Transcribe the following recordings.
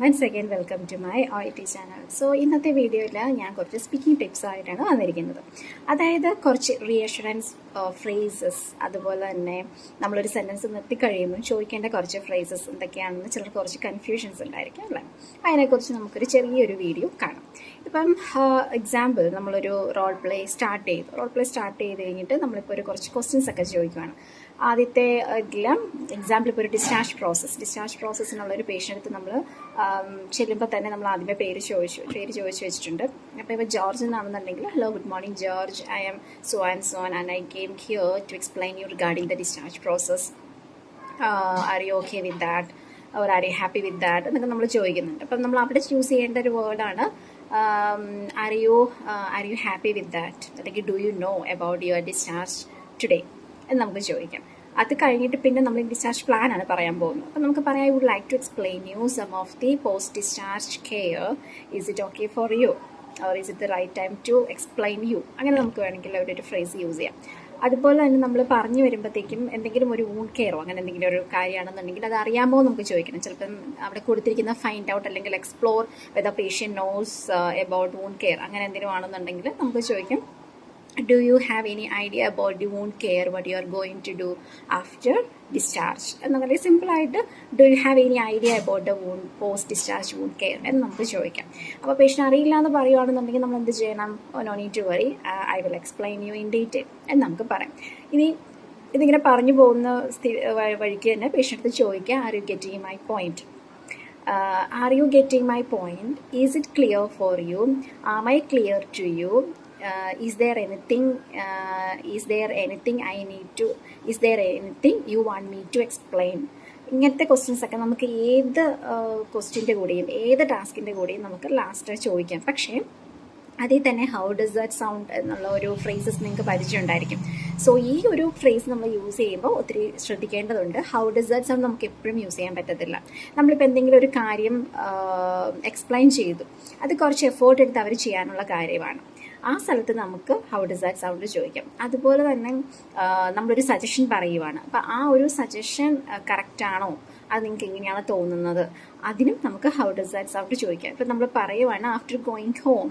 Once again, welcome to my OIT channel. So, ഇന്നത്തെ വീഡിയോയിൽ ഞാൻ കുറച്ച് സ്പീക്കിംഗ് ടിപ്സ് ആയിട്ടാണ് വന്നിരിക്കുന്നത്. അതായത് കുറച്ച് റീഅഷുറൻസ് ഫ്രേസസ്, അതുപോലെ തന്നെ നമ്മളൊരു സെൻറ്റൻസ് നിർത്തി കഴിയുമ്പോൾ ചോദിക്കേണ്ട കുറച്ച് ഫ്രേസസ് എന്തൊക്കെയാണെന്ന് ചിലർക്ക് കുറച്ച് കൺഫ്യൂഷൻസ് ഉണ്ടായിരിക്കും അല്ലേ. അതിനെക്കുറിച്ച് നമുക്കൊരു ചെറിയൊരു വീഡിയോ കാണാം. ഇപ്പം എക്സാമ്പിൾ, നമ്മളൊരു റോൾ പ്ലേ സ്റ്റാർട്ട് ചെയ്ത് കഴിഞ്ഞിട്ട് നമ്മളിപ്പോൾ ഒരു കുറച്ച് ക്വസ്റ്റ്യൻസ് ഒക്കെ ചോദിക്കുകയാണ്. ആദ്യത്തെ എക്സാമ്പിൾ ഇപ്പോൾ ഒരു ഡിസ്ചാർജ് പ്രോസസ്സിനുള്ളൊരു പേഷ്യൻ്റ് നമ്മൾ ചെല്ലുമ്പോൾ തന്നെ നമ്മൾ ആദ്യമേ പേര് ചോദിച്ചു വെച്ചിട്ടുണ്ട്. അപ്പോൾ ഇപ്പോൾ ജോർജ് എന്നാണെന്നുണ്ടെങ്കിൽ, hello good morning George, I am so and I came here to explain you regarding the discharge process, are you okay with that or are you happy with that എന്നൊക്കെ നമ്മൾ ചോദിക്കുന്നുണ്ട്. അപ്പം നമ്മൾ അവിടെ ചൂസ് ചെയ്യേണ്ട ഒരു വേർഡാണ് are you happy with that, അല്ലെങ്കിൽ do you know about your discharge today എന്ന് നമുക്ക് ചോദിക്കാം. അത് കഴിഞ്ഞിട്ട് പിന്നെ നമ്മൾ ഡിസ്ചാർജ് പ്ലാൻ ആണ് പറയാൻ പോകുന്നത്. അപ്പം നമുക്ക് പറയാം, I would like to explain you some of the post discharge care, is it okay for you or is it the right time to explain you, അങ്ങനെ നമുക്ക് വേണമെങ്കിൽ ഒരു ഫ്രേസ് യൂസ് ചെയ്യാം. അതുപോലെ തന്നെ നമ്മൾ പറഞ്ഞു വരുമ്പോഴത്തേക്കും എന്തെങ്കിലും ഒരു വൂണ്ട് കെയറോ അങ്ങനെ എന്തെങ്കിലും ഒരു കാര്യമാണെന്നുണ്ടെങ്കിൽ അത് അറിയാമോ നമുക്ക് ചോദിക്കണം. ചിലപ്പം അവിടെ കൊടുത്തിരിക്കുന്ന ഫൈൻഡ് ഔട്ട് അല്ലെങ്കിൽ explore whether patient knows about wound care അങ്ങനെ എന്തെങ്കിലും ആണെന്നുണ്ടെങ്കിൽ നമുക്ക് ചോദിക്കും, do you have any idea about the wound care, what you are going to do after discharge എന്ന് വളരെ സിമ്പിളായിട്ട് do you have any idea about the wound post discharge wound care എന്ന് നമുക്ക് ചോദിക്കാം. അപ്പോൾ പേഷ്യൻ്റ് അറിയില്ല എന്ന് പറയുകയാണെന്നുണ്ടെങ്കിൽ നമ്മൾ എന്ത് ചെയ്യണം, no need to worry, I will explain you in detail എന്ന് നമുക്ക് പറയാം. ഇനി ഇതിങ്ങനെ പറഞ്ഞു പോകുന്ന വഴിക്ക് തന്നെ പേഷ്യൻ്റ് ചോദിക്കുക, are you getting my point, are you getting my point, is it clear for you, am I clear to you, is there anything you want me to explain. ഇങ്ങനത്തെ ക്വസ്റ്റ്യൻസ് ഒക്കെ നമുക്ക് ഏത് ക്വസ്റ്റ്യൻ്റെ കൂടെയും ഏത് ടാസ്കിൻ്റെ കൂടെയും നമുക്ക് ലാസ്റ്റ് ചോദിക്കാം. പക്ഷേ അതിൽ തന്നെ ഹൗ ഡസ് ദാറ്റ് സൗണ്ട് എന്നുള്ള ഒരു ഫ്രേസസ് നിങ്ങൾക്ക് പരിചയമുണ്ടായിരിക്കും. സോ ഈ ഒരു ഫ്രേസ് നമ്മൾ യൂസ് ചെയ്യുമ്പോൾ ഒത്തിരി ശ്രദ്ധിക്കേണ്ടതുണ്ട്. ഹൗ ഡസ് ദാറ്റ് സൗണ്ട് നമുക്ക് എപ്പോഴും യൂസ് ചെയ്യാൻ പറ്റത്തില്ല. നമ്മളിപ്പോൾ എന്തെങ്കിലും ഒരു കാര്യം എക്സ്പ്ലെയിൻ ചെയ്തു, അത് കുറച്ച് എഫേർട്ട് എടുത്ത് അവർ ചെയ്യാനുള്ള കാര്യമാണ്. ആ സ്ഥലത്ത് നമുക്ക് ഹൗ ഡസ് ദാറ്റ് സൗണ്ട് ചോദിക്കാം. അതുപോലെ തന്നെ നമ്മളൊരു സജഷൻ പറയുവാണ്, അപ്പോൾ ആ ഒരു സജഷൻ കറക്റ്റാണോ, അത് നിങ്ങൾക്ക് എങ്ങനെയാണ് തോന്നുന്നത്, അതിനും നമുക്ക് ഹൗ ഡസ് ദാറ്റ് സൗണ്ട് ചോദിക്കാം. ഇപ്പം നമ്മൾ പറയുവാണ്, after going home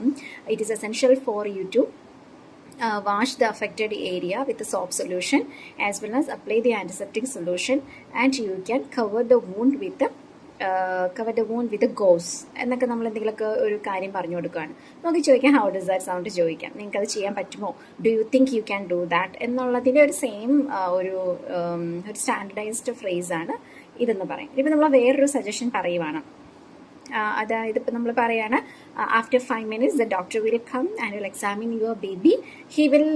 it is essential for you to wash the affected area with a soap solution as well as apply the antiseptic solution, and you can cover the wound with a gauze എന്നൊക്കെ നമ്മൾ എന്തെങ്കിലുമൊക്കെ ഒരു കാര്യം പറഞ്ഞു കൊടുക്കുകയാണ്. നമുക്ക് ചോദിക്കാം how does that sound ചോദിക്കാം, നിങ്ങൾക്ക് അത് ചെയ്യാൻ പറ്റുമോ, do you think you can do that എന്നുള്ളതിൻ്റെ ഒരു സെയിം ഒരു സ്റ്റാൻഡർഡൈസ്ഡ് ഫ്രേസാണ് ഇതെന്ന് പറയും. ഇപ്പം നമ്മൾ വേറൊരു സജഷൻ പറയുവാണ്, അതായത് ഇപ്പം നമ്മൾ പറയാണ്, after 5 minutes the doctor will come and will examine your baby, he will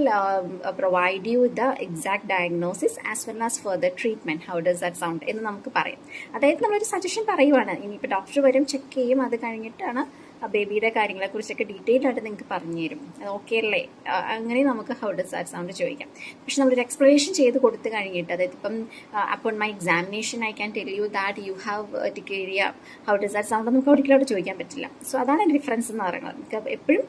provide you the exact diagnosis as well as further treatment, how does that sound എന്ന് നമുക്ക് പറയാം. അതായത് നമ്മളൊരു സജഷൻ പറയുവാണ്, ഇനിയിപ്പോൾ ഡോക്ടർ വരും, ചെക്ക് ചെയ്യും, അത് കഴിഞ്ഞിട്ടാണ് ബേബിയുടെ കാര്യങ്ങളെക്കുറിച്ചൊക്കെ ഡീറ്റെയിൽ ആയിട്ട് നിങ്ങൾക്ക് പറഞ്ഞു തരും, അത് ഓക്കെ അല്ലേ, അങ്ങനെ നമുക്ക് ഹൗ ഡസ് ദാറ്റ് സൗണ്ട് ചോദിക്കാം. പക്ഷെ നമ്മളൊരു എക്സ്പ്ലനേഷൻ ചെയ്ത് കൊടുത്തു കഴിഞ്ഞിട്ട്, അതായത് ഇപ്പം upon my examination I can tell you that you have urticaria, how does that sound നമുക്ക് ഒരിക്കലും അവിടെ ചോദിക്കാൻ പറ്റില്ല. സോ അതാണ് ഡിഫറൻസ് എന്ന് പറയുന്നത്. നമുക്ക് എപ്പോഴും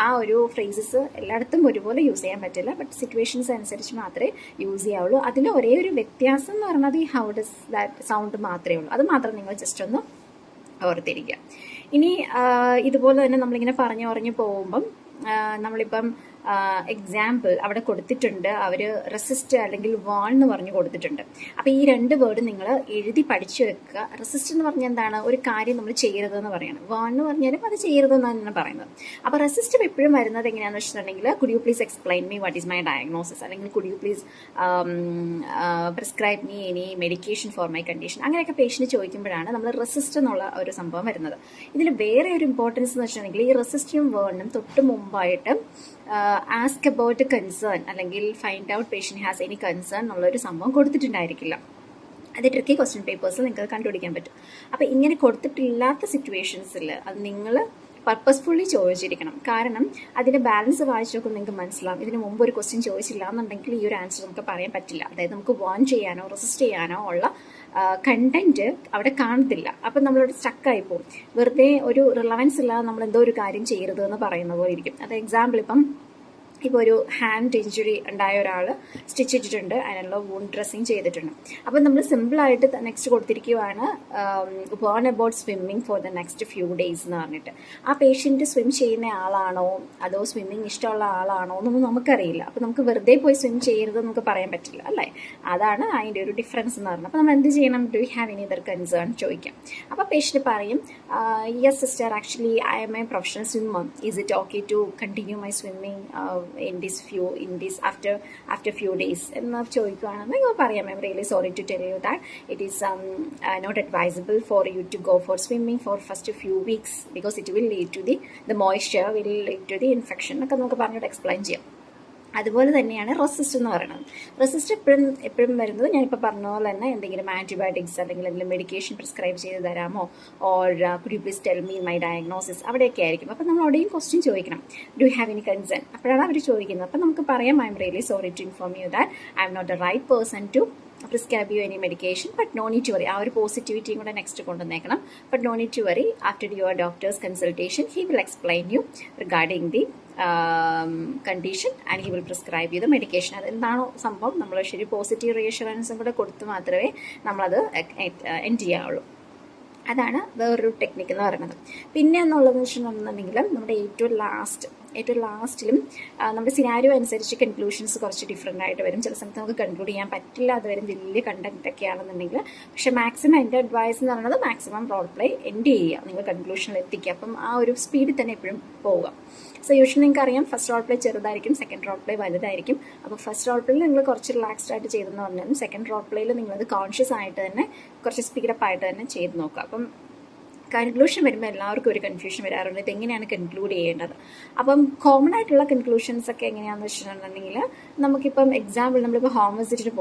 ആ ഒരു ഫ്രേസസ് എല്ലായിടത്തും ഒരുപോലെ യൂസ് ചെയ്യാൻ പറ്റില്ല, ബട്ട് സിറ്റുവേഷൻസ് അനുസരിച്ച് മാത്രമേ യൂസ് ചെയ്യാവുള്ളൂ. അതിൽ ഒരേ ഒരു വ്യത്യാസം എന്ന് പറയുന്നത് ഈ ഹൗ ഡസ് ദാറ്റ് സൗണ്ട് മാത്രമേ ഉള്ളൂ. അത് മാത്രം നിങ്ങൾ ജസ്റ്റ് ഒന്ന് ഓർത്തിരിക്കുക. ഇനി ഇതുപോലെ തന്നെ നമ്മളിങ്ങനെ പറഞ്ഞു പോകുമ്പം നമ്മളിപ്പം എക്സാമ്പിൾ അവിടെ കൊടുത്തിട്ടുണ്ട്, അവർ റെസിസ്റ്റ് അല്ലെങ്കിൽ വാൺ എന്ന് പറഞ്ഞു കൊടുത്തിട്ടുണ്ട്. അപ്പോൾ ഈ രണ്ട് വേർഡ് നിങ്ങൾ എഴുതി പഠിച്ചു വെക്കുക. റെസിസ്റ്റ് എന്ന് പറഞ്ഞാൽ എന്താണ്, ഒരു കാര്യം നമ്മൾ ചെയ്യരുതെന്ന് പറയണം. വാൺ എന്ന് പറഞ്ഞാലും അത് ചെയ്യരുതെന്നാണ് ഞാൻ പറയുന്നത്. അപ്പോൾ റെസിസ്റ്റ് എപ്പോഴും വരുന്നത് എങ്ങനെയാണെന്ന് വെച്ചിട്ടുണ്ടെങ്കിൽ, could you please explain me what is my diagnosis, അല്ലെങ്കിൽ could you please prescribe me any medication for my condition, അങ്ങനെയൊക്കെ പേഷ്യൻ്റ് ചോദിക്കുമ്പോഴാണ് നമ്മൾ റെസിസ്റ്റ് എന്നുള്ള ഒരു സംഭവം വരുന്നത്. ഇതിൽ വേറെ ഒരു ഇമ്പോർട്ടൻസ് എന്ന് വെച്ചിട്ടുണ്ടെങ്കിൽ, ഈ റെസിസ്റ്റും വേർഡിനും തൊട്ട് മുമ്പായിട്ട് ആസ്ക് അബൌട്ട് കൺസേൺ അല്ലെങ്കിൽ find out patient has any concern എന്നുള്ളൊരു സംഭവം കൊടുത്തിട്ടുണ്ടായിരിക്കില്ല. അത് ട്രിക്കി ക്വസ്റ്റ്യൻ പേപ്പേഴ്സിൽ നിങ്ങൾക്ക് കണ്ടുപിടിക്കാൻ പറ്റും. അപ്പോൾ ഇങ്ങനെ കൊടുത്തിട്ടില്ലാത്ത സിറ്റുവേഷൻസിൽ അത് നിങ്ങൾ പർപ്പസ്ഫുള്ളി ചോദിച്ചിരിക്കണം. കാരണം അതിൻ്റെ ബാലൻസ് വായിച്ചു നോക്കുമ്പോൾ നിങ്ങൾക്ക് മനസ്സിലാവും, ഇതിന് മുമ്പ് ഒരു ക്വസ്റ്റ്യൻ ചോദിച്ചില്ല എന്നുണ്ടെങ്കിൽ ഈ ഒരു ആൻസർ നമുക്ക് പറയാൻ പറ്റില്ല. അതായത് നമുക്ക് വാൺ ചെയ്യാനോ റെസിസ്റ്റ് ചെയ്യാനോ ഉള്ള കണ്ടന്റ് അവിടെ കാണത്തില്ല. അപ്പം നമ്മളവിടെ സ്റ്റക്കായി പോകും. വെറുതെ ഒരു റിലവൻസ് ഇല്ലാതെ നമ്മൾ എന്തോ ഒരു കാര്യം ചെയ്യരുത് എന്ന് പറയുന്ന പോലെ ഇരിക്കും. അത് എക്സാമ്പിൾ, ഇപ്പം ഇപ്പോൾ ഒരു ഹാൻഡ് ഇഞ്ചുറി ഉണ്ടായ ഒരാൾ സ്റ്റിച്ച് ഇട്ടിട്ടുണ്ട്, അതിനുള്ള വൂണ്ട് ഡ്രസ്സിങ് ചെയ്തിട്ടുണ്ട്. അപ്പോൾ നമ്മൾ സിമ്പിളായിട്ട് നെക്സ്റ്റ് കൊടുത്തിരിക്കുകയാണ് warn about swimming four the next few days എന്ന് പറഞ്ഞിട്ട്. ആ പേഷ്യൻറ്റ് സ്വിം ചെയ്യുന്ന ആളാണോ അതോ സ്വിമ്മിങ് ഇഷ്ടമുള്ള ആളാണോ എന്നൊന്നും നമുക്കറിയില്ല. അപ്പോൾ നമുക്ക് വെറുതെ പോയി സ്വിം ചെയ്യരുത് നമുക്ക് പറയാൻ പറ്റില്ല അല്ലേ. അതാണ് അതിൻ്റെ ഒരു ഡിഫറൻസ് എന്ന് പറഞ്ഞത്. അപ്പോൾ നമ്മൾ എന്ത് ചെയ്യണം? Do you have any other concern ചോദിക്കാം. അപ്പോൾ പേഷ്യൻറ്റ് പറയും yes sister, actually I am a professional swimmer. Is it okay to continue my swimming after few days എന്ന് ചോദിക്കുകയാണെന്ന് പറയാം. I'm really sorry to tell you that it is not advisable for you to go for swimming for first few weeks because it will lead to the moisture will lead to the infection എന്നൊക്കെ നമുക്ക് പറഞ്ഞിട്ട് explain ചെയ്യാം. അതുപോലെ തന്നെയാണ് resist എന്ന് പറയുന്നത്. Resist എപ്പോഴും വരുന്നത് ഞാനിപ്പോൾ പറഞ്ഞ പോലെ തന്നെ എന്തെങ്കിലും ആൻറ്റിബയോട്ടിക്സ് അല്ലെങ്കിൽ എന്തെങ്കിലും മെഡിക്കേഷൻ പ്രിസ്ക്രൈബ് ചെയ്ത് തരാമോ, or could you please tell me my diagnosis, അവിടെയൊക്കെ ആയിരിക്കും. അപ്പോൾ നമ്മൾ അവിടെയും ക്വസ്റ്റ്യൻ ചോദിക്കണം, do you have any concern. അപ്പോഴാണ് അവർ ചോദിക്കുന്നത്. അപ്പോൾ നമുക്ക് പറയാം, I M really sorry to inform you that I am not the right person to prescribe you any medication, but no need to worry. ആ ഒരു പോസിറ്റിവിറ്റിയും കൂടെ next കൊണ്ടുവന്നേക്കണം. but no need to worry, after your doctor's consultation he will explain you regarding the condition and he will prescribe you the medication. അതെന്താണോ സംഭവം നമ്മൾ ശരി positive റീഅഷുറൻസും കൂടെ കൊടുത്ത് മാത്രമേ നമ്മളത് എൻഡ് ചെയ്യാവുള്ളൂ. അതാണ് വേറൊരു ടെക്നിക്ക് എന്ന് പറയുന്നത്. പിന്നെ എന്നുള്ളതെന്ന് വെച്ചിട്ടുണ്ടെന്നുണ്ടെങ്കിൽ നമ്മുടെ ഏറ്റവും ലാസ്റ്റിലും നമ്മുടെ സിനാരിയോ അനുസരിച്ച് കൺക്ലൂഷൻസ് കുറച്ച് ഡിഫറെൻ്റ് ആയിട്ട് വരും. ചില സമയത്ത് നമുക്ക് കൺക്ലൂഡ് ചെയ്യാൻ പറ്റില്ല, അത് വരും വലിയ കണ്ടൻറ്റൊക്കെ ആണെന്നുണ്ടെങ്കിൽ. പക്ഷേ മാക്സിമം എൻ്റെ അഡ്വൈസ് എന്ന് പറയുന്നത് മാക്സിമം റോൾ പ്ലേ എൻഡ് ചെയ്യുക, നിങ്ങൾ കൺക്ലൂഷനിൽ എത്തിക്കുക. അപ്പം ആ ഒരു സ്പീഡിൽ തന്നെ എപ്പോഴും പോവുക. സോ യൂഷ്വലി നിങ്ങൾക്ക് അറിയാം, ഫസ്റ്റ് റോൾ പ്ലേ ചെറുതായിരിക്കും, സെക്കൻഡ് റോൾ പ്ലേ വലുതായിരിക്കും. അപ്പോൾ ഫസ്റ്റ് റോൾ പ്ലേയിൽ നിങ്ങൾ കുറച്ച് റിലാക്സ്ഡ് ആയിട്ട് ചെയ്തെന്ന് പറഞ്ഞാലും സെക്കൻഡ് റോൾ പ്ലേയിൽ നിങ്ങളത് കോൺഷ്യസ് ആയിട്ട് തന്നെ കുറച്ച് സ്പീഡപ്പ് ആയിട്ട് തന്നെ ചെയ്ത് നോക്കുക. അപ്പം കൺക്ലൂഷൻ വരുമ്പോൾ എല്ലാവർക്കും ഒരു കൺഫ്യൂഷൻ വരാറുണ്ട്, ഇതെങ്ങനെയാണ് കൺക്ലൂഡ് ചെയ്യേണ്ടത്. അപ്പം കോമൺ ആയിട്ടുള്ള കൺക്ലൂഷൻസ് ഒക്കെ എങ്ങനെയാണെന്ന് വെച്ചിട്ടുണ്ടെങ്കിൽ, നമുക്കിപ്പം എക്സാമ്പിൾ നമ്മളിപ്പോൾ ഹോം വിസിറ്റിന്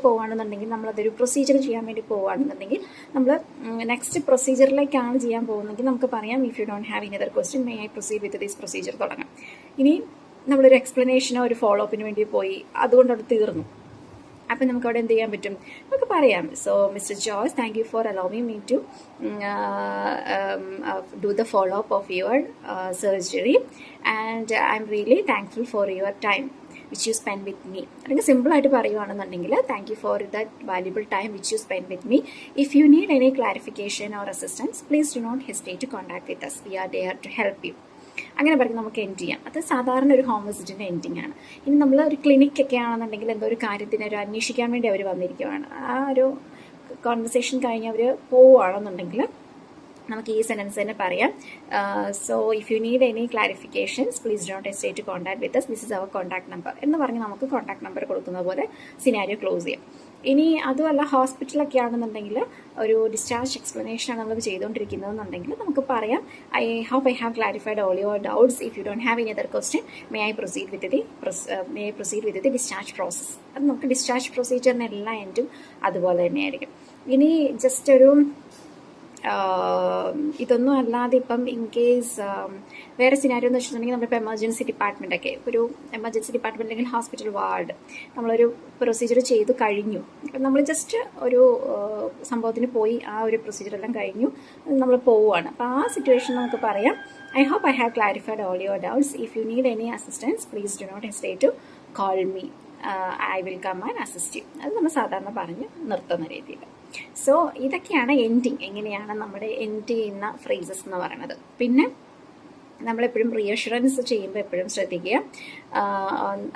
പോവുകയാണെന്നുണ്ടെങ്കിൽ നമ്മളതൊരു പ്രൊസീജിയർ ചെയ്യാൻ വേണ്ടി പോവുകയാണെന്നുണ്ടെങ്കിൽ നമ്മൾ നെക്സ്റ്റ് പ്രൊസീജിയറിലേക്കാണ് ചെയ്യാൻ പോകുന്നതെങ്കിൽ നമുക്ക് പറയാം, if you don't have any other question may I proceed with this procedure തുടങ്ങാം. ഇനി നമ്മളൊരു എക്സ്പ്ലനേഷനോ ഒരു ഫോളോ അപ്പിന് വേണ്ടി പോയി, അതുകൊണ്ട് അത് തീർന്നു. അപ്പം നമുക്ക് അവിടെ എന്ത് ചെയ്യാൻ പറ്റും? നമുക്ക് പറയാം, so mister Joyce, thank you for allowing me to do the follow up of your surgery and I M really thankful for your time which you spend with me. അല്ലെങ്കിൽ സിമ്പിളായിട്ട് പറയുകയാണെന്നുണ്ടെങ്കിൽ, thank you for that valuable time which you spend with me. If you need any clarification or assistance please do not hesitate to contact with us, we are there to help you. അങ്ങനെ പറഞ്ഞ് നമുക്ക് end ചെയ്യാം. അത് സാധാരണ ഒരു home വിസിറ്റിൻ്റെ ending ആണ്. ഇനി നമ്മൾ ഒരു ക്ലിനിക്കൊക്കെ ആണെന്നുണ്ടെങ്കിൽ എന്തോ ഒരു കാര്യത്തിന് ഒരു അന്വേഷിക്കാൻ വേണ്ടി അവർ വന്നിരിക്കുകയാണ്, ആ ഒരു കോൺവെർസേഷൻ കഴിഞ്ഞ് അവർ പോവുകയാണെന്നുണ്ടെങ്കിൽ നമുക്ക് ഈ സെൻറ്റൻസ് തന്നെ പറയാം, so if you need any clarifications please don't hesitate to contact with us, this is our contact number എന്ന് പറഞ്ഞ് നമുക്ക് കോൺടാക്ട് നമ്പർ കൊടുക്കുന്ന പോലെ സിനാരിയോ ക്ലോസ് ചെയ്യാം. ഇനി അതുമല്ല, ഹോസ്പിറ്റലൊക്കെ ആണെന്നുണ്ടെങ്കിൽ ഒരു ഡിസ്ചാർജ് എക്സ്പ്ലനേഷനാണ് നമ്മൾ ചെയ്തുകൊണ്ടിരിക്കുന്നതെന്നുണ്ടെങ്കിൽ നമുക്ക് പറയാം, I hope I have clarified all your doubts. If you don't have any other question may I proceed with the discharge process. അത് നമുക്ക് ഡിസ്ചാർജ് പ്രൊസീജിയറിന് എല്ലാ എൻഡും അതുപോലെ തന്നെയായിരിക്കും. ഇനി ജസ്റ്റ് ഒരു ഇതൊന്നും അല്ലാതെ ഇപ്പം ഇൻ കേസ് വേറെ സിനാരിയോ എന്ന് വെച്ചിട്ടുണ്ടെങ്കിൽ നമ്മളിപ്പോൾ എമർജൻസി ഡിപ്പാർട്ട്മെൻറ്റൊക്കെ, ഒരു എമർജൻസി ഡിപ്പാർട്ട്മെൻറ്റ് അല്ലെങ്കിൽ ഹോസ്പിറ്റൽ വാർഡ് നമ്മളൊരു പ്രൊസീജിയർ ചെയ്ത് കഴിഞ്ഞു, നമ്മൾ ജസ്റ്റ് ഒരു സംഭവത്തിന് പോയി, ആ ഒരു പ്രൊസീജിയർ എല്ലാം കഴിഞ്ഞു നമ്മൾ പോവുകയാണ്. അപ്പോൾ ആ സിറ്റുവേഷൻ നമുക്ക് പറയാം, I hope I have clarified all your doubts. If you need any assistance please do not hesitate to call me, I will come and assist you. അത് നമ്മൾ സാധാരണ പറഞ്ഞ് നിർത്തുന്ന രീതിയിൽ. സോ ഇതൊക്കെയാണ് എൻഡിങ്, എങ്ങനെയാണ് നമ്മുടെ എൻഡ് ചെയ്യുന്ന ഫ്രേസസ് എന്ന് പറയുന്നത്. പിന്നെ നമ്മളെപ്പോഴും റീഅഷുറൻസ് ചെയ്യുമ്പോൾ എപ്പോഴും ശ്രദ്ധിക്കുക,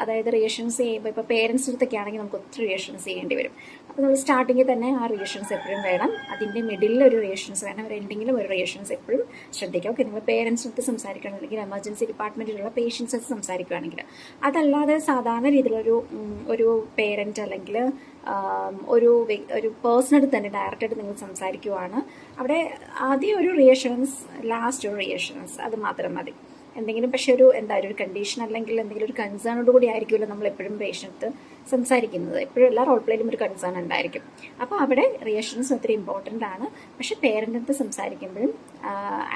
അതായത് റീഅഷുറൻസ് ചെയ്യുമ്പോൾ ഇപ്പോൾ പേരൻസിൻ്റെ അടുത്തൊക്കെ ആണെങ്കിൽ നമുക്ക് ഒത്തിരി റീഅഷുറൻസ് ചെയ്യേണ്ടി വരും. അപ്പോൾ നമ്മൾ സ്റ്റാർട്ടിങ്ങിൽ തന്നെ ആ റീഅഷുറൻസ് എപ്പോഴും വേണം, അതിൻ്റെ മിഡിലിൽ ഒരു റീഅഷുറൻസ് വേണം, ഒരു എൻഡിങ്ങിലും ഒരു റീഅഷുറൻസ് എപ്പോഴും ശ്രദ്ധിക്കുക. ഓക്കെ, നിങ്ങൾ പേരൻസിനടുത്ത് സംസാരിക്കുകയാണെങ്കിൽ എമർജൻസി ഡിപ്പാർട്ട്മെൻറ്റിലുള്ള പേഷ്യൻസ് സംസാരിക്കുകയാണെങ്കിൽ, അതല്ലാതെ സാധാരണ രീതിയിലൊരു പേരൻറ്റ് അല്ലെങ്കിൽ ഒരു പേഴ്സണായിട്ട് തന്നെ ഡയറക്റ്റായിട്ട് നിങ്ങൾ സംസാരിക്കുവാണ്, അവിടെ ആദ്യം ഒരു റീഅഷുറൻസ്, ലാസ്റ്റ് ഒരു റീഅഷുറൻസ്, അത് മാത്രം മതി. എന്തെങ്കിലും പക്ഷേ ഒരു കണ്ടീഷൻ അല്ലെങ്കിൽ എന്തെങ്കിലും ഒരു കൺസേണോട് കൂടി ആയിരിക്കുമല്ലോ നമ്മൾ എപ്പോഴും പേഷ്യൻറ്റ് സംസാരിക്കുന്നത്. എപ്പോഴും എല്ലാ റോൾ പ്ലേയിലും ഒരു കൺസേൺ ഉണ്ടായിരിക്കും. അപ്പോൾ അവിടെ റീഅഷുറൻസ് ഒത്തിരി ഇമ്പോർട്ടൻ്റ് ആണ്. പക്ഷേ പേരൻ്റ് അടുത്ത് സംസാരിക്കുമ്പോഴും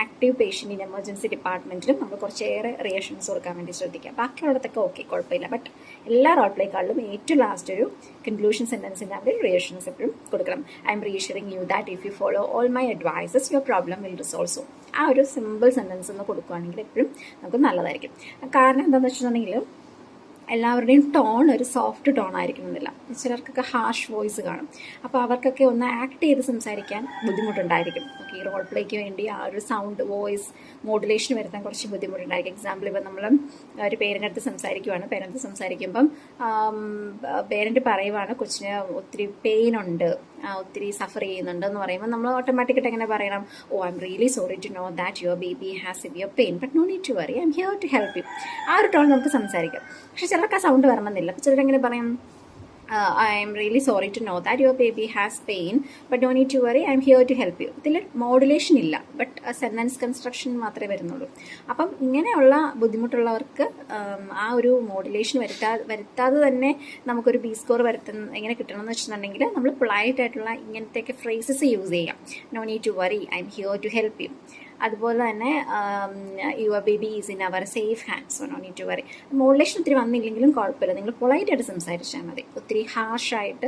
ആക്റ്റീവ് പേഷ്യൻ്റ് ഇൻ എമർജൻസി ഡിപ്പാർട്ട്മെൻറ്റിലും നമ്മൾ കുറച്ചേറെ റീഅഷുറൻസ് കൊടുക്കാൻ വേണ്ടി ശ്രദ്ധിക്കുക. ബാക്കിയുള്ളതൊക്കെ ഓക്കെ, കുഴപ്പമില്ല. ബട്ട് എല്ലാ റോൾ പ്ലേക്കാളിലും ഏറ്റവും ലാസ്റ്റ് ഒരു കൺക്ലൂഷൻ സെൻറ്റൻസിൻ്റെ അവിടെ റീഅഷുറൻസ് എപ്പോഴും കൊടുക്കണം. I'm reassuring you that if you follow all my advices your problem will resolve soon. ആ ഒരു സിമ്പിൾ സെൻറ്റൻസ് ഒന്ന് കൊടുക്കുകയാണെങ്കിൽ എപ്പോഴും നമുക്ക് നല്ലതായിരിക്കും. കാരണം എന്താണെന്ന് വെച്ചിട്ടുണ്ടെങ്കിൽ എല്ലാവരുടെയും ടോൺ ഒരു സോഫ്റ്റ് ടോൺ ആയിരിക്കണമെന്നില്ല. ചിലർക്കൊക്കെ ഹാഷ് വോയിസ് കാണും. അപ്പോൾ അവർക്കൊക്കെ ഒന്ന് ആക്ട് ചെയ്ത് സംസാരിക്കാൻ ബുദ്ധിമുട്ടുണ്ടായിരിക്കും. ഓക്കെ, ഈ റോൾ പ്ലേക്ക് വേണ്ടി ആ ഒരു സൗണ്ട് വോയിസ് മോഡുലേഷൻ വരുത്താൻ കുറച്ച് ബുദ്ധിമുട്ടുണ്ടായിരിക്കും. എക്സാമ്പിൾ ഇപ്പം നമ്മൾ ഒരു പേരൻ്റെ അടുത്ത് സംസാരിക്കുവാണ്. പേരൻറ്റ് സംസാരിക്കുമ്പം പേരൻറ്റ് പറയുവാണ് കൊച്ചിന് ഒത്തിരി പെയിൻ ഉണ്ട്, ഒത്തിരി സഫർ ചെയ്യുന്നുണ്ട് എന്ന് പറയുമ്പോൾ നമ്മൾ ഓട്ടോമാറ്റിക്കായിട്ട് എങ്ങനെ പറയണം? Oh, I M really sorry to know that your baby has severe pain but no need to worry, I M here to help you. ആ ഒരു ടോൺ നമുക്ക് സംസാരിക്കാം. പക്ഷെ ചിലർക്ക് ആ സൗണ്ട് വരണമെന്നില്ല. അപ്പോൾ ചിലരെങ്ങനെ പറയും? I am really sorry to know that your baby has pain, but don't need to worry, I am here to help you. ഇതിൽ മോഡുലേഷൻ ഇല്ല, ബട്ട് സെൻറ്റൻസ് കൺസ്ട്രക്ഷൻ മാത്രമേ വരുന്നുള്ളൂ. അപ്പം ഇങ്ങനെയുള്ള ബുദ്ധിമുട്ടുള്ളവർക്ക് ആ ഒരു മോഡുലേഷൻ വരുത്താതെ തന്നെ നമുക്കൊരു ബി സ്കോർ എങ്ങനെ കിട്ടണമെന്ന് വെച്ചിട്ടുണ്ടെങ്കിൽ നമ്മൾ പൊളൈറ്റ് ആയിട്ടുള്ള ഇങ്ങനത്തെയൊക്കെ ഫ്രേസസ് യൂസ് ചെയ്യാം. No need to worry, I M here to help you. അതുപോലെ തന്നെ your baby is in our safe hands, so no need to worry. Modulation ഒത്തിരി വന്നില്ലെങ്കിലും കുഴപ്പമില്ല, നിങ്ങൾ പൊളൈറ്റായിട്ട് സംസാരിച്ചാൽ മതി. ഒത്തിരി ഹാർഷായിട്ട്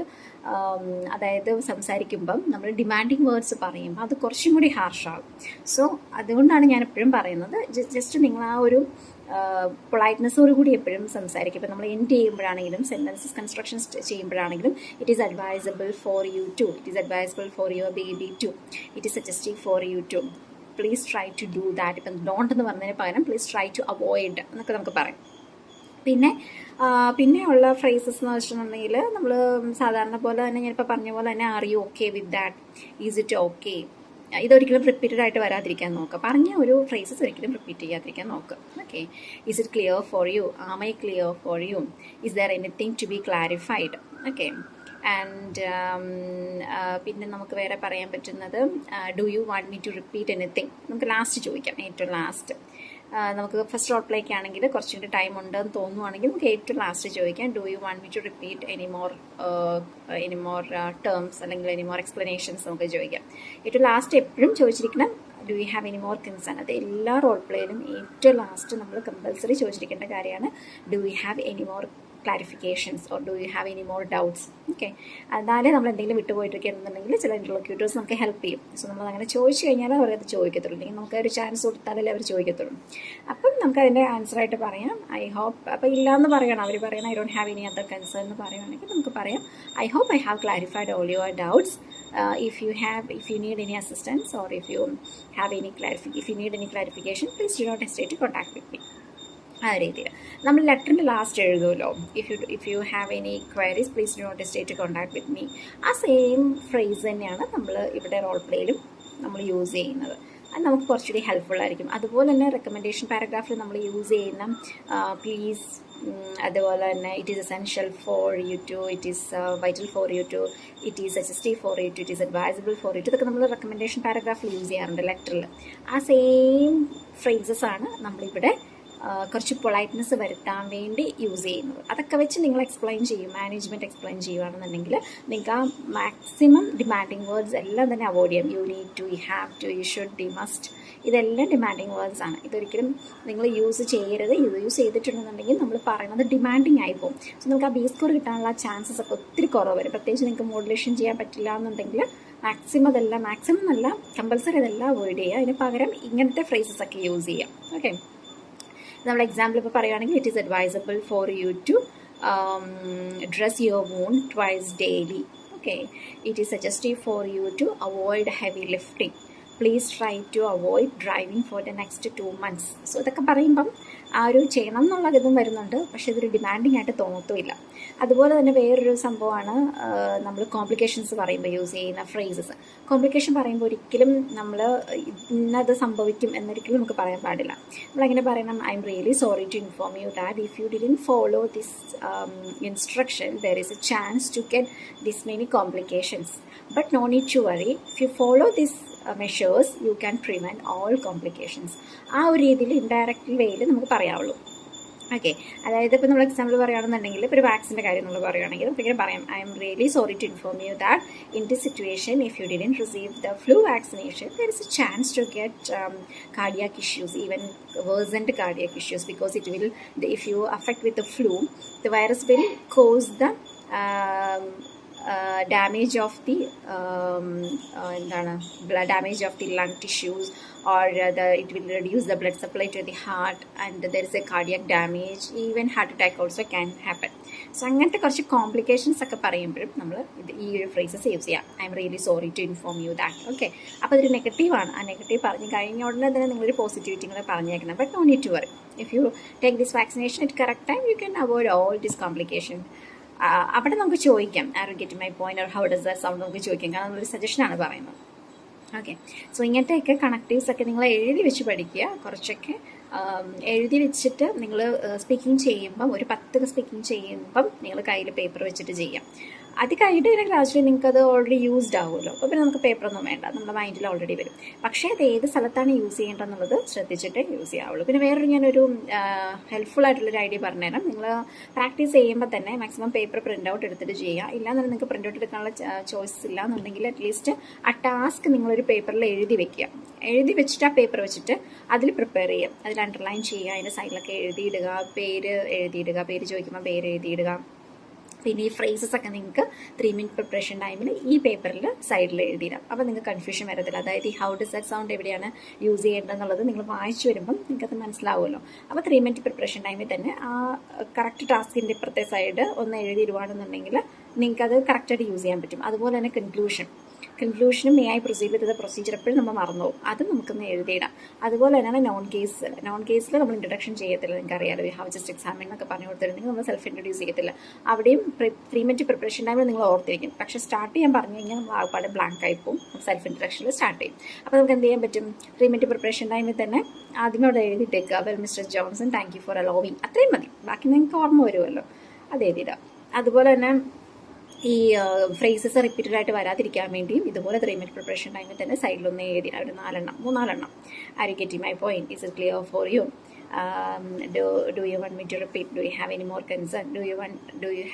അതായത് സംസാരിക്കുമ്പം നമ്മൾ ഡിമാൻഡിങ് വേർഡ്സ് പറയുമ്പോൾ അത് കുറച്ചും കൂടി ഹാർഷാകും. സോ അതുകൊണ്ടാണ് ഞാൻ എപ്പോഴും പറയുന്നത്, ജസ്റ്റ് നിങ്ങൾ ആ ഒരു പൊളൈറ്റ്നെസ്സോട് കൂടി എപ്പോഴും സംസാരിക്കും. ഇപ്പം നമ്മൾ എൻഡ് ചെയ്യുമ്പോഴാണെങ്കിലും സെൻറ്റൻസസ് കൺസ്ട്രക്ഷൻസ് ചെയ്യുമ്പോഴാണെങ്കിലും it is advisable for you to, it is advisable for your baby to, it is suggestive for you to, please try to do that. ഇപ്പം ഡോണ്ട് എന്ന് പറഞ്ഞതിന് പകരം പ്ലീസ് ട്രൈ ടു അവോയ്ഡ് എന്നൊക്കെ നമുക്ക് പറയാം. പിന്നെയുള്ള phrases എന്ന് വെച്ചിട്ടുണ്ടെങ്കിൽ നമ്മൾ സാധാരണ പോലെ തന്നെ ഞാനിപ്പോൾ പറഞ്ഞ പോലെ തന്നെ R you okay with that, is it okay, ഇതൊരിക്കലും റിപ്പീറ്റഡ് ആയിട്ട് വരാതിരിക്കാൻ നോക്കുക. പറഞ്ഞ ഒരു ഫ്രേസസ് ഒരിക്കലും റിപ്പീറ്റ് ചെയ്യാതിരിക്കാൻ നോക്കുക. Okay, is it clear for you, am I clear for you, is there anything to be clarified. Okay, and പിന്നെ നമുക്ക് വേറെ പറയാൻ പറ്റുന്നത് do you want me to repeat anything, നമുക്ക് ലാസ്റ്റ് ചോദിക്കാം. ഏറ്റവും ലാസ്റ്റ് നമുക്ക് ഫസ്റ്റ് റോൾ പ്ലേക്ക് ആണെങ്കിൽ കുറച്ചും കൂടി ടൈം ഉണ്ടെന്ന് തോന്നുവാണെങ്കിൽ നമുക്ക് ഏറ്റവും ലാസ്റ്റ് ചോദിക്കാം. Do you want me to repeat any more terms അല്ലെങ്കിൽ എനി മോർ എക്സ്പ്ലനേഷൻസ് നമുക്ക് ചോദിക്കാം. ഏറ്റവും ലാസ്റ്റ് എപ്പോഴും ചോദിച്ചിരിക്കണം do you have any more concern. അത് എല്ലാ റോൾ പ്ലേയിലും ഏറ്റവും ലാസ്റ്റ് നമ്മൾ കമ്പൽസറി ചോദിച്ചിരിക്കേണ്ട കാര്യമാണ് do you have any more clarifications or do you have any more doubts. Okay, എന്നാലേ നമ്മൾ എന്തെങ്കിലും വിട്ടുപോയിട്ടിരിക്കുകയാണെന്നുണ്ടെങ്കിൽ ചില ഇൻ്റർലോക്യൂട്ടേഴ്സ് നമുക്ക് ഹെൽപ്പ് ചെയ്യും. സോ നമ്മൾ അങ്ങനെ ചോദിച്ചു കഴിഞ്ഞാൽ അവരത് ചോദിക്കത്തുള്ളൂ, അല്ലെങ്കിൽ നമുക്ക് ഒരു ചാൻസ് കൊടുത്താലല്ലേ അവർ ചോദിക്കത്തുള്ളൂ. അപ്പം നമുക്ക് അതിൻ്റെ ആൻസറായിട്ട് പറയാം ഐ ഹോപ്പ്. അപ്പോൾ ഇല്ലയെന്ന് പറയണം, അവർ പറയണം I don't have any other concern എന്ന് പറയുകയാണെങ്കിൽ നമുക്ക് പറയാം I hope I have clarified all your doubts. If you need any assistance or if you need any clarification, please do not hesitate to contact with me. ആ രീതിയിൽ നമ്മൾ ലെറ്ററിൻ്റെ last എഴുതുമല്ലോ, if you have any queries please do not hesitate to contact with me. ആ same phrase തന്നെയാണ് നമ്മൾ ഇവിടെ role പ്ലേയിലും നമ്മൾ യൂസ് ചെയ്യുന്നത്. അത് നമുക്ക് കുറച്ചുകൂടി ഹെൽപ്ഫുൾ ആയിരിക്കും. അതുപോലെ തന്നെ റെക്കമെൻഡേഷൻ പാരഗ്രാഫിൽ നമ്മൾ യൂസ് ചെയ്യുന്ന പ്ലീസ്, അതുപോലെ തന്നെ it is essential for you to, it is vital for you to, it is suggestive for you to, it is advisable for you to, ഇതൊക്കെ നമ്മൾ റെക്കമെൻഡേഷൻ പാരഗ്രാഫിൽ യൂസ് ചെയ്യാറുണ്ട് ലെറ്ററിൽ. ആ സെയിം ഫ്രേസസ് ആണ് നമ്മളിവിടെ കുറച്ച് പൊളൈറ്റ്നെസ് വരുത്താൻ വേണ്ടി യൂസ് ചെയ്യുന്നത്. അതൊക്കെ വെച്ച് നിങ്ങൾ എക്സ്പ്ലെയിൻ ചെയ്യും, മാനേജ്മെൻറ്റ് എക്സ്പ്ലെയിൻ ചെയ്യുകയാണെന്നുണ്ടെങ്കിൽ നിങ്ങൾക്ക് ആ മാക്സിമം ഡിമാൻഡിങ് വേർഡ്സ് എല്ലാം തന്നെ അവോയ്ഡ് ചെയ്യാം. You need to, you have to, you should, you must, ഇതെല്ലാം ഡിമാൻഡിങ് വേർഡ്സ് ആണ്. ഇതൊരിക്കലും നിങ്ങൾ യൂസ് ചെയ്യരുത്. ഇത് യൂസ് ചെയ്തിട്ടുണ്ടെന്നുണ്ടെങ്കിൽ നമ്മൾ പറയുന്നത് ഡിമാൻഡിങ് ആയി പോകും. സോ നമുക്ക് ആ ബി സ്കോർ കിട്ടാനുള്ള ചാൻസസ് ഒക്കെ ഒത്തിരി കുറവ് വരും. പ്രത്യേകിച്ച് നിങ്ങൾക്ക് മോഡുലേഷൻ ചെയ്യാൻ പറ്റില്ല എന്നുണ്ടെങ്കിൽ മാക്സിമം എന്നല്ല, കമ്പൽസറി ഇതെല്ലാം അവോയ്ഡ് ചെയ്യുക. അതിന് പകരം ഇങ്ങനത്തെ ഫ്രേസസ് ഒക്കെ യൂസ് ചെയ്യാം. ഓക്കെ, നമ്മൾ എക്സാമ്പിൾ ഇപ്പോൾ പറയുകയാണെങ്കിൽ it is advisable for you to dress your wound twice daily. Okay, it is suggestive for you to avoid heavy lifting. Please try to avoid driving for the next 2 months. So ഇതൊക്കെ പറയുമ്പം ആ ഒരു ചെയ്യണം എന്നുള്ള ഇതും വരുന്നുണ്ട്, പക്ഷേ ഇതൊരു ഡിമാൻഡിങ് ആയിട്ട് തോന്നത്തുമില്ല. അതുപോലെ തന്നെ വേറൊരു സംഭവമാണ് നമ്മൾ കോംപ്ലിക്കേഷൻസ് പറയുമ്പോൾ യൂസ് ചെയ്യുന്ന ഫ്രേസസ്. കോംപ്ലിക്കേഷൻ പറയുമ്പോൾ ഒരിക്കലും നമ്മൾ ഇന്നത് സംഭവിക്കും എന്നൊരിക്കലും നമുക്ക് പറയാൻ പാടില്ല. നമ്മളെങ്ങനെ പറയണം? I M really sorry to inform you that if you didn't follow this instruction there is a chance to get this many complications, but no need to worry, if you follow this measures you can prevent all complications. ആ ഒരു രീതിയിൽ indirect വേയിൽ നമുക്ക് പറയാവുള്ളൂ. Okay, അതായത് ഇപ്പോൾ നമ്മൾ example പറയുകയാണെന്നുണ്ടെങ്കിൽ ഇപ്പോൾ ഒരു വാക്സിൻ്റെ കാര്യം നമ്മൾ പറയുകയാണെങ്കിൽ നമുക്ക് ഇങ്ങനെ പറയാം I M really sorry to inform you that in this situation if you didn't receive the flu vaccination there is a chance to get cardiac issues, even worsened cardiac issues, because it will, if you affect with the flu, the virus will cause the damage of the എന്താണ് damage of the lung tissues, or it will reduce the blood supply to the heart, and there is a cardiac damage, even heart attack also can happen. So അങ്ങനത്തെ കുറച്ച് complications ഒക്കെ പറയുമ്പോഴും നമ്മൾ ഈ ഒരു phrases use ചെയ്യാം. I M really sorry to inform you that. Okay, അപ്പോൾ അതൊരു നെഗറ്റീവാണ്. ആ നെഗറ്റീവ് പറഞ്ഞ് കഴിഞ്ഞ ഉടനെ തന്നെ നിങ്ങളൊരു പോസിറ്റിവിറ്റി കൂടെ പറഞ്ഞേക്കണം. But no need to worry. If you take this vaccination at correct time, you can avoid all this complication. അവിടെ നമുക്ക് ചോദിക്കാം, are you get my point, or how does that sound നമുക്ക് ചോദിക്കാം. കാരണം നമ്മളൊരു സജഷനാണ് പറയുന്നത്. ഓക്കെ, സോ ഇങ്ങനത്തെയൊക്കെ connectives ഒക്കെ നിങ്ങൾ എഴുതി വെച്ച് പഠിക്കുക. കുറച്ചൊക്കെ എഴുതി വെച്ചിട്ട് നിങ്ങൾ സ്പീക്കിംഗ് ചെയ്യുമ്പം, ഒരു 10 സ്പീക്കിംഗ് ചെയ്യുമ്പം നിങ്ങൾ കയ്യിൽ പേപ്പർ വെച്ചിട്ട് ചെയ്യാം. അത് കഴിഞ്ഞിട്ട് പിന്നെ ക്ലാസ്സിൽ നിങ്ങൾക്ക് അത് ഓൾറെഡി യൂസ്ഡ് ആവുമല്ലോ. അപ്പോൾ പിന്നെ നമുക്ക് പേപ്പറൊന്നും വേണ്ട, നമ്മുടെ മൈൻഡിൽ ഓൾറെഡി വരും. പക്ഷേ അത് ഏത് സ്ഥലത്താണ് യൂസ് ചെയ്യേണ്ടതെന്നുള്ളത് ശ്രദ്ധിച്ചിട്ട് യൂസ് ചെയ്യാവുള്ളൂ. പിന്നെ വേറൊരു ഞാനൊരു ഹെൽപ്ഫുൾ ആയിട്ടുള്ളൊരു ഐഡിയ പറഞ്ഞുതരാം. നിങ്ങൾ പ്രാക്ടീസ് ചെയ്യുമ്പോൾ തന്നെ മാക്സിമം പേപ്പർ പ്രിൻ്റ് ഔട്ട് എടുത്തിട്ട് ചെയ്യുക. ഇല്ലാന്നുണ്ടെങ്കിൽ നിങ്ങൾക്ക് പ്രിൻ്റ് ഔട്ട് എടുക്കാനുള്ള ചോയ്സ് ഇല്ല എന്നുണ്ടെങ്കിൽ അറ്റ്ലീസ്റ്റ് ആ ടാസ്ക് നിങ്ങളൊരു പേപ്പറിൽ എഴുതി വെക്കുക. എഴുതി വെച്ചിട്ട് ആ പേപ്പർ വെച്ചിട്ട് അതിൽ പ്രിപ്പയർ ചെയ്യുക. അതിൽ അണ്ടർലൈൻ ചെയ്യുക, അതിൻ്റെ സൈഡിലൊക്കെ എഴുതിയിടുക, പേര് എഴുതിയിടുക, പേര് ചോദിക്കുമ്പോൾ പേര് എഴുതിയിടുക. പിന്നെ ഈ ഫ്രേസസ് ഒക്കെ നിങ്ങൾക്ക് 3 മിനിറ്റ് പ്രിപ്പറേഷൻ ടൈമിൽ ഈ പേപ്പറിൽ സൈഡിൽ എഴുതിയിടാം. അപ്പോൾ നിങ്ങൾക്ക് കൺഫ്യൂഷൻ വരത്തില്ല. അതായത് ഈ ഹൗ ഡസ് ദാറ്റ് സൗണ്ട് എവിടെയാണ് യൂസ് ചെയ്യേണ്ടതെന്നുള്ളത് നിങ്ങൾ വായിച്ചു വരുമ്പം നിങ്ങൾക്കത് മനസ്സിലാവുമല്ലോ. അപ്പോൾ 3 മിനിറ്റ് പ്രിപ്പറേഷൻ ടൈമിൽ തന്നെ ആ കറക്റ്റ് ടാസ്കിൻ്റെ ഇപ്പുറത്തെ സൈഡ് ഒന്ന് എഴുതിയിടുവാണെന്നുണ്ടെങ്കിൽ നിങ്ങൾക്കത് കറക്റ്റായിട്ട് യൂസ് ചെയ്യാൻ പറ്റും. അതുപോലെ തന്നെ കൺക്ലൂഷനും മേ ആയി പ്രൊസീഡ് വിത്ത് പ്രൊസീജിയർ എപ്പോഴും നമ്മൾ മറന്നു പോകും. അത് നമുക്കൊന്ന് എഴുതിയിടാം. അതുപോലെ തന്നെയാണ് നോൺ കേസിൽ നമ്മൾ ഇൻട്രൊഡക്ഷൻ ചെയ്യത്തില്ല. നിങ്ങൾക്ക് അറിയാലോ, ഹാവ് ജസ്റ്റ് എക്സാമിൻ എന്നൊക്കെ പറഞ്ഞു കൊടുത്തിട്ടുണ്ടെങ്കിൽ നമ്മൾ സെൽഫ് ഇൻട്രൊഡ്യൂസ് ചെയ്യത്തില്ല. അവിടെയും 3 മിനിറ്റ് പ്രിപ്പറേഷൻ ടൈമിൽ നിങ്ങൾ ഓർത്തിരിക്കും. പക്ഷേ സ്റ്റാർട്ട് ചെയ്യാൻ പറഞ്ഞു കഴിഞ്ഞാൽ നമ്മൾ ആൾക്കാട് ബ്ലാങ്ക് ആയി പോകും. സെൽഫ് ഇൻട്രൊഡക്ഷനിൽ സ്റ്റാർട്ട് ചെയ്യും. അപ്പോൾ നമുക്ക് എന്ത് ചെയ്യാൻ പറ്റും? 3 മിനിറ്റ് പ്രിപ്പറേഷൻ ടൈമിൽ തന്നെ ആദ്യമേ അവിടെ എഴുതിയിട്ടേക്കുക, well mister Johnson, thank you for allowing. അത്രയും മതി. ബാക്കി നിങ്ങൾക്ക് ഓർമ്മ വരുമല്ലോ, അത് എഴുതിയിടാം. അതുപോലെ തന്നെ ഈ ഫ്രേസസ് റിപ്പീറ്റഡ് ആയിട്ട് വരാതിരിക്കാൻ വേണ്ടിയും ഇതുപോലെ 3 മിനിറ്റ് പ്രിപ്പറേഷൻ ടൈമിൽ തന്നെ സൈഡിലൊന്ന് എഴുതി ഒരു 3-4 R you getting my point, is it clear for U, do you want me to repeat, do you have any more concern, do you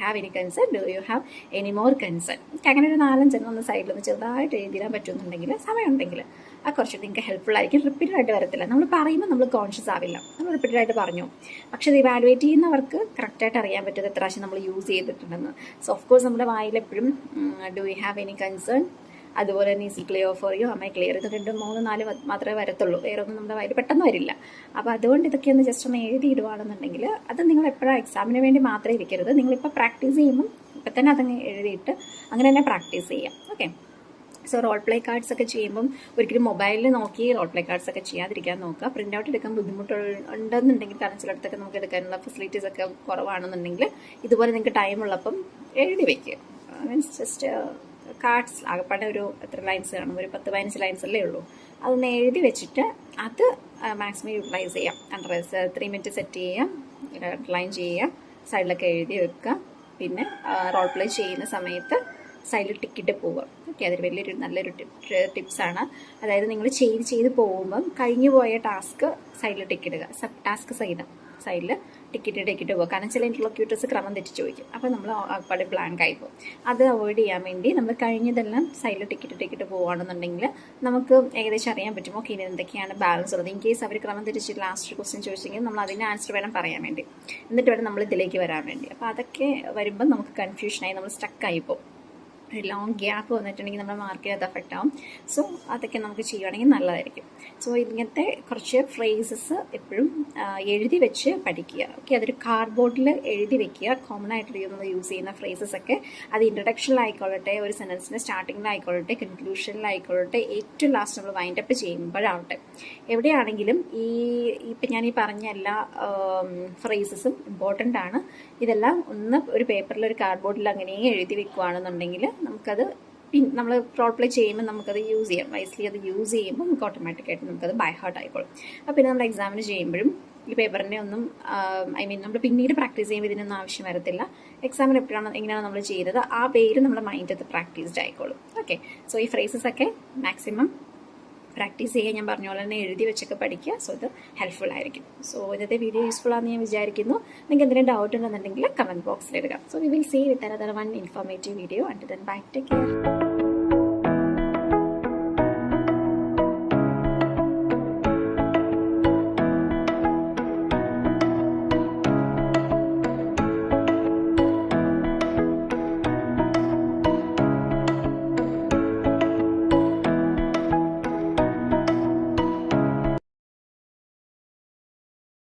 have any concern, do you have any more concern. അങ്ങനെ ഒരു 4-5 ഒന്ന് സൈഡിലൊന്ന് ചെറുതായിട്ട് എഴുതിയിടാൻ പറ്റുമെന്നുണ്ടെങ്കിൽ, സമയമുണ്ടെങ്കിൽ അത് കുറച്ച് നിങ്ങൾക്ക് helpful ആയിരിക്കും. Repeated ആയിട്ട് വരത്തില്ല. നമ്മൾ പറയുമ്പോൾ നമ്മൾ കോൺഷ്യസ് ആവില്ല, നമ്മൾ റിപ്പീറ്റഡ് ആയിട്ട് പറഞ്ഞു. പക്ഷേ ഇത് ഇവാലുവേറ്റ് ചെയ്യുന്നവർക്ക് കറക്റ്റായിട്ട് അറിയാൻ പറ്റും എത്ര പ്രാവശ്യം നമ്മൾ യൂസ് ചെയ്തിട്ടുണ്ടെന്ന്. സോ ഓഫ് കോഴ്സ് നമ്മുടെ വായിലെപ്പോഴും do you have any concern, അതുപോലെ തന്നെ ഈസ് ക്ലിയർ ഫോർ യു, അമ്മ ക്ലിയർ. ഇത് 2, 3, 4 മാത്രമേ വരത്തുള്ളൂ. വേറെ ഒന്നും നമ്മുടെ വായിൽ പെട്ടെന്ന് വരില്ല. അപ്പോൾ അതുകൊണ്ട് ഇതൊക്കെ ഒന്ന് ജസ്റ്റ് ഒന്ന് എഴുതിയിടുവാണെന്നുണ്ടെങ്കിൽ അത് നിങ്ങൾ എപ്പോഴും എക്സാമിന് വേണ്ടി മാത്രമേ ഇരിക്കരുത്. നിങ്ങളിപ്പോൾ പ്രാക്ടീസ് ചെയ്യുമ്പം ഇപ്പം തന്നെ അതങ്ങ് എഴുതിയിട്ട് അങ്ങനെ തന്നെ പ്രാക്ടീസ് ചെയ്യാം. Okay, so role play cards ഒക്കെ ചെയ്യുമ്പം ഒരിക്കലും മൊബൈലിൽ നോക്കി റോൾ പ്ലേ കാർഡ്സ് ഒക്കെ ചെയ്യാതിരിക്കാൻ നോക്കുക. പ്രിൻ്റ് ഔട്ട് എടുക്കാൻ ബുദ്ധിമുട്ടുണ്ടെന്നുണ്ടെങ്കിൽ, കാരണം ചിലയിടത്തൊക്കെ നമുക്ക് എടുക്കാനുള്ള ഫെസിലിറ്റീസ് ഒക്കെ കുറവാണെന്നുണ്ടെങ്കിൽ ഇതുപോലെ നിങ്ങൾക്ക് ടൈം ഉള്ളപ്പം എഴുതി വയ്ക്കുക. മീൻസ് ജസ്റ്റ് കാർഡ്സ് ആകപ്പാടെ ഒരു എത്ര ലൈൻസ് കാണും, ഒരു 10-15 ലൈൻസ് അല്ലേ ഉള്ളൂ. അതൊന്ന് എഴുതി വെച്ചിട്ട് അത് മാക്സിമം യൂട്ടിലൈസ് ചെയ്യാം. 3 മിനിറ്റ് സെറ്റ് ചെയ്യുക, അണ്ടർലൈൻ ചെയ്യുക, സൈഡിലൊക്കെ എഴുതി വെക്കുക. പിന്നെ റോൾ പ്ലേ ചെയ്യുന്ന സമയത്ത് സൈഡിൽ ടിക്കിട്ട് പോവുക. ഓക്കെ, അതൊരു നല്ലൊരു ടിപ്സാണ്. അതായത് നിങ്ങൾ ചെയ്ത് പോകുമ്പം കഴിഞ്ഞു പോയ ടാസ്ക് സൈഡിൽ ടിക്കിടുക, സബ് ടാസ്ക് സൈഡിൽ ടിക്കറ്റ് പോകുക. കാരണം ചില ഇൻട്രലോക്യൂട്ടേഴ്സ് ക്രമം തെറ്റി ചോദിക്കും. അപ്പോൾ നമ്മൾ ആൾക്കാട് ബ്ലാങ്ക് ആയി പോകും. അത് അവോയ്ഡ് ചെയ്യാൻ വേണ്ടി നമ്മൾ കഴിഞ്ഞതെല്ലാം സൈഡിൽ ടിക്കറ്റ് പോകുകയാണെന്നുണ്ടെങ്കിൽ നമുക്ക് ഏകദേശം അറിയാൻ പറ്റും, ഓക്കെ ഇനി എന്തൊക്കെയാണ് ബാലൻസ് ഉള്ളത്. ഇൻ കേസ് അവർ ക്രമം തെറ്റിച്ച് ലാസ്റ്റ് ക്വസ്റ്റ്യൻ ചോദിച്ചെങ്കിൽ നമ്മൾ അതിന് ആൻസർ വേണം പറയാൻ വേണ്ടി, എന്നിട്ട് വേണം നമ്മൾ ഇതിലേക്ക് വരാൻ വേണ്ടി. അപ്പോൾ അതൊക്കെ വരുമ്പോൾ നമുക്ക് കൺഫ്യൂഷനായി നമ്മൾ സ്റ്റക്കായി പോകും. ഒരു ലോങ് ഗ്യാപ്പ് വന്നിട്ടുണ്ടെങ്കിൽ നമ്മുടെ മാർക്കിന് അത് അഫക്റ്റ് ആവും. സോ അതൊക്കെ നമുക്ക് ചെയ്യുകയാണെങ്കിൽ നല്ലതായിരിക്കും. സോ ഇങ്ങനത്തെ കുറച്ച് ഫ്രേസസ് എപ്പോഴും എഴുതി വെച്ച് പഠിക്കുക. ഓക്കെ, അതൊരു കാർഡ്ബോർഡിൽ എഴുതി വെക്കുക. കോമൺ ആയിട്ട് നമ്മൾ യൂസ് ചെയ്യുന്ന ഫ്രേസസ് ഒക്കെ, അത് ഇൻട്രഡക്ഷനിലായിക്കൊള്ളട്ടെ, ഒരു സെൻറ്റൻസിൻ്റെ സ്റ്റാർട്ടിങ്ങിലായിക്കൊള്ളട്ടെ, കൺക്ലൂഷനിലായിക്കൊള്ളട്ടെ, ഏറ്റവും ലാസ്റ്റ് നമ്മൾ വൈൻഡ് അപ്പ് ചെയ്യുമ്പോഴാവട്ടെ, എവിടെയാണെങ്കിലും ഇപ്പം ഞാൻ ഈ പറഞ്ഞ എല്ലാ ഫ്രേസസും ഇമ്പോർട്ടൻ്റ് ആണ്. ഇതെല്ലാം ഒന്ന് ഒരു പേപ്പറിൽ, ഒരു കാർഡ്ബോർഡിൽ അങ്ങനെ എഴുതി വെക്കുകയാണെന്നുണ്ടെങ്കിൽ നമുക്കത് നമ്മൾ റോൾ പ്ലേ ചെയ്യുമ്പോൾ നമുക്കത് യൂസ് ചെയ്യാം. വൈസ്ലി അത് യൂസ് ചെയ്യുമ്പോൾ നമുക്ക് ഓട്ടോമാറ്റിക്കായിട്ട് നമുക്കത് ബൈ ഹാർട്ട് ആയിക്കോളും. അപ്പോൾ പിന്നെ നമ്മൾ എക്സാമിന് ചെയ്യുമ്പോഴും ഈ പേപ്പറിൻ്റെ ഒന്നും നമ്മൾ പിന്നീട് പ്രാക്ടീസ് ചെയ്യുമ്പോൾ ഇതിനൊന്നും ആവശ്യം വരത്തില്ല. എക്സാമിന് എങ്ങനെയാണ് നമ്മൾ ചെയ്തത് ആ പേര് നമ്മുടെ മൈൻഡത്ത് പ്രാക്ടീസ്ഡ് ആയിക്കോളും. ഓക്കെ, സോ ഈ ഫ്രേസസ് ഒക്കെ മാക്സിമം പ്രാക്ടീസ് ചെയ്യാൻ ഞാൻ പറഞ്ഞ പോലെ തന്നെ എഴുതി വെച്ചൊക്കെ പഠിക്കുക. സോ ഇത് ഹെൽപ്ഫുൾ ആയിരിക്കും. സോ ഇന്നത്തെ വീഡിയോ യൂസ്ഫുൾ ആണെന്ന് ഞാൻ വിചാരിക്കുന്നു. നിങ്ങൾക്ക് എന്തെങ്കിലും ഡൗട്ട് ഉണ്ടെന്നുണ്ടെങ്കിൽ കമൻറ്റ് ബോക്സിൽ ഇടുക. So we will see with another one informative video. Until then bye, take care.